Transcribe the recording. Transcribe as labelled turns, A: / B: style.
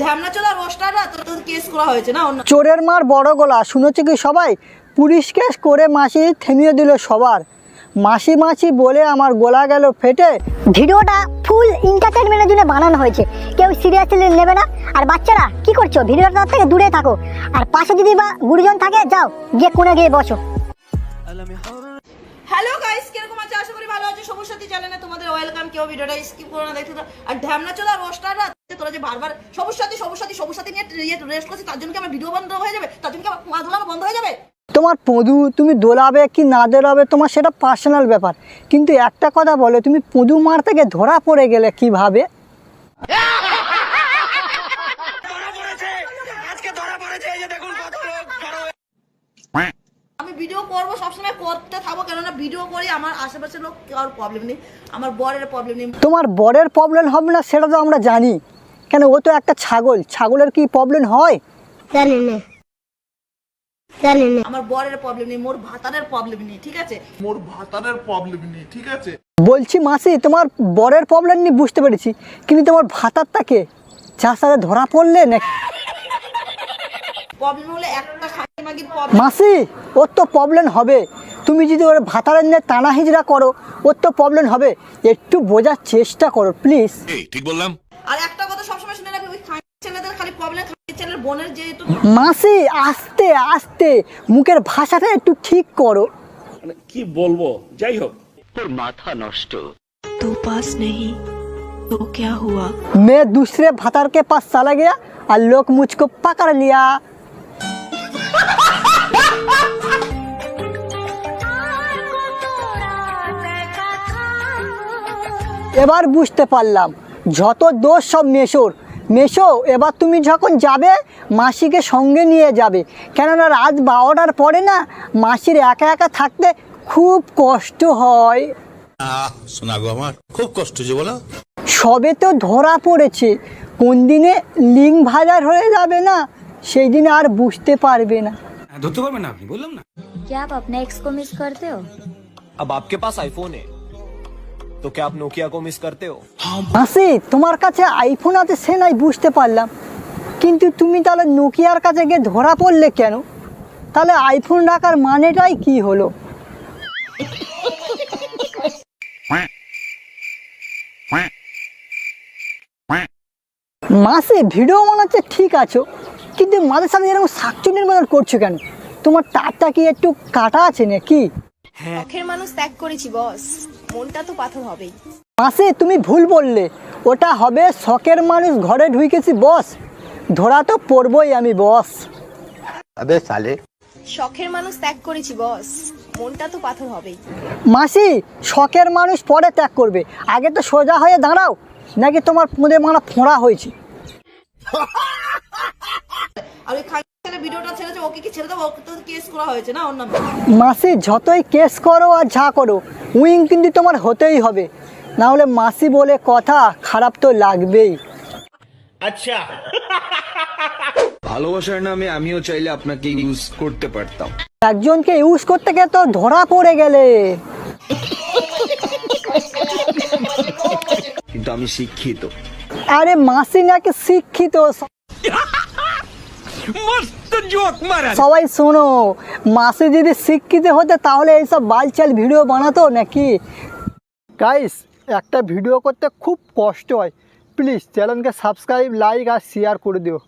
A: ঢ্যামনা চোদা রোস্টাররা তো কেস করা হয়েছে না অন্য।
B: চোরের মার বড় গলা শুনেছে কি সবাই? পুলিশ কেস করে মাসি থেমিয়ে দিল সবার। মাসি মাসি বলে আমার গলা গেল ফেটে।
C: ভিডিওটা ফুল এন্টারটেইনমেন্টের জন্য বানানো হয়েছে, কেউ সিরিয়াসলি নেবে না। আর বাচ্চারা কি করছো, ভিডিওটা থেকে দূরে থাকো। আর পাশে যদি বা গুরুজন থাকে, যাও গিয়ে কোণে গিয়ে বসো।
A: হ্যালো গাইস, কিরকম আছে? আশা করি ভালো আছো। সবুজ সাথী চ্যানেলে তোমাদের ওয়েলকাম। কেউ ভিডিওটা স্কিপ করো না, দেখতে থাকো। আর ঢ্যামনা চোদা রোস্টাররা তোরা যে বারবার সবুজ সাথী নিয়ে রেস্ট করছিস, তার জন্য কি আমার ভিডিও বন্ধ হয়ে যাবে? তার জন্য কি আমার মা ধোলানো বন্ধ হয়ে যাবে?
B: তোমার পদু তুমি দোলাবে কি না দোলাবে তোমার সেটা পার্সোনাল ব্যাপার, কিন্তু একটা কথা বলো, তুমি পদু মার থেকে ধরা পড়ে গেলে কিভাবে?
A: আমি ভিডিও করবো, সবসময় করতে থাকবো, কেননা ভিডিও করি। আমার আশেপাশের লোক কারোর প্রবলেম নেই, আমার বরের প্রবলেম নেই।
B: তোমার বরের প্রবলেম হবে না সেটা তো আমরা জানি, কেন ও তো একটা ছাগল, ছাগলের কি প্রবলেম হয়?
C: জানি না।
A: আমার বরের প্রবলেম নেই, মোর ভাতারের প্রবলেম নেই, ঠিক আছে?
B: বলছি মাসি, তোমার বরের প্রবলেম নিয়ে বুঝতে পেরেছি, কিন্তু তোমার ভাতারটাকে যার সাথে ধরা পড়লে না
A: প্রবলেম হলে একটা মাগির প্রবলেম।
B: মাসি, ওর তো প্রবলেম হবে। তুমি যদি ওর ভাতারের নিয়ে টানা হিজড়া করো, ওর তো প্রবলেম হবে। একটু বোঝার চেষ্টা করো প্লিজ।
D: ঠিক বললাম।
A: আর একটা কথা সবসময় শুনে রাখবে, ওই ছেলেদের খালি প্রবলেম, ছেলের বোনের যেহেতু।
B: মাসি আস্তে আস্তে মুখের ভাষাটা একটু ঠিক করো।
E: কি বলবো, যাই হোক।
F: তোর মাথা নষ্ট।
G: तू पास नहीं तो क्या हुआ?
B: मैं दूसरे भातार के पास चला गया और लोग मुझको पकड़ लिया। এবার বুঝতে পারলাম যত দোষ সব মেশোর। মেশো, এবার তুমি যখন যাবে মাসিকে সঙ্গে নিয়ে যাবে, কেননা রাত 12টার পরে না মাসির একা একা থাকতে খুব কষ্ট হয়।
D: শোনা গো, আমার খুব কষ্ট যে বলো।
B: সবে তো ধরা পড়েছে, কোন দিনে লিঙ্ক ভাজার হয়ে যাবে না সেই দিনে আর বুঝতে পারবে না।
E: ধরতে পারবেন না আপনি, বললাম না।
H: क्या आप अपने एक्स को मिस करते हो?
I: अब आपके पास आईफोन है तो क्या आप नोकिया को मिस करते हो?
B: মাসি, তোমার কাছে আইফোন আছে সে নাই বুঝতে পারলাম, কিন্তু তুমি তাহলে নোকিয়ার কাছে গিয়ে ধরা পড়লে কেন? তাহলে আইফোন রাখার মানেটাই কি হলো? মাসি ভিডিও বানাচ্ছে ঠিক আছো, কিন্তু মাঝে সাথে এরকম শাকচুনির মতন করছো কেন? তোমার তারটা কি একটু কাটা আছে নাকি?
G: শখের মানুষ ত্যাগ করেছি বস, মনটা তো পাথর হবেই।
B: মাসি তুমি ভুল বললে, ওটা হবে শখের মানুষ ঘরে ঢুকেছি বস, ধরা তো পড়বই আমি বস।
F: আবে সালে।
G: শখের মানুষ ত্যাগ করেছি বস, মনটা তো পাথর হবেই।
B: মাসি শখের মানুষ পরে ত্যাগ করবে, আগে তো সোজা হয়ে দাঁড়াও, নাকি তোমার পুঁদে মারা ফোঁড়া হয়েছে?
A: আর ওই ছেলে ভিডিওটা ছেড়েছে, ওকে কি ছেড়ে দেবো? ওকে তো কেস করা হয়েছে না অন্য।
B: মাসি যতই কেস করো আর যা করো, উইং কিন্তু তোমার হতেই হবে, না হলে মাসি বলে কথা, খারাপ তো লাগবেই।
E: আচ্ছা,
I: ভালোবাসার নামে আমিও চাইলে আপনাকে ইউজ করতে পারতাম,
B: একজনকে ইউজ করতে গিয়ে তো ধরা পড়ে গেলে।
I: কিন্তু আমি শিক্ষিত।
B: আরে মাসি নাকি শিক্ষিত? সবাই শোনো, মাসি যদি শিক্ষিত হতে তাহলে এইসব বালচাল ভিডিও বানাতো নাকি? গাইস, একটা ভিডিও করতে খুব কষ্ট হয়, প্লিজ চ্যানেলকে সাবস্ক্রাইব, লাইক আর শেয়ার করে দিও।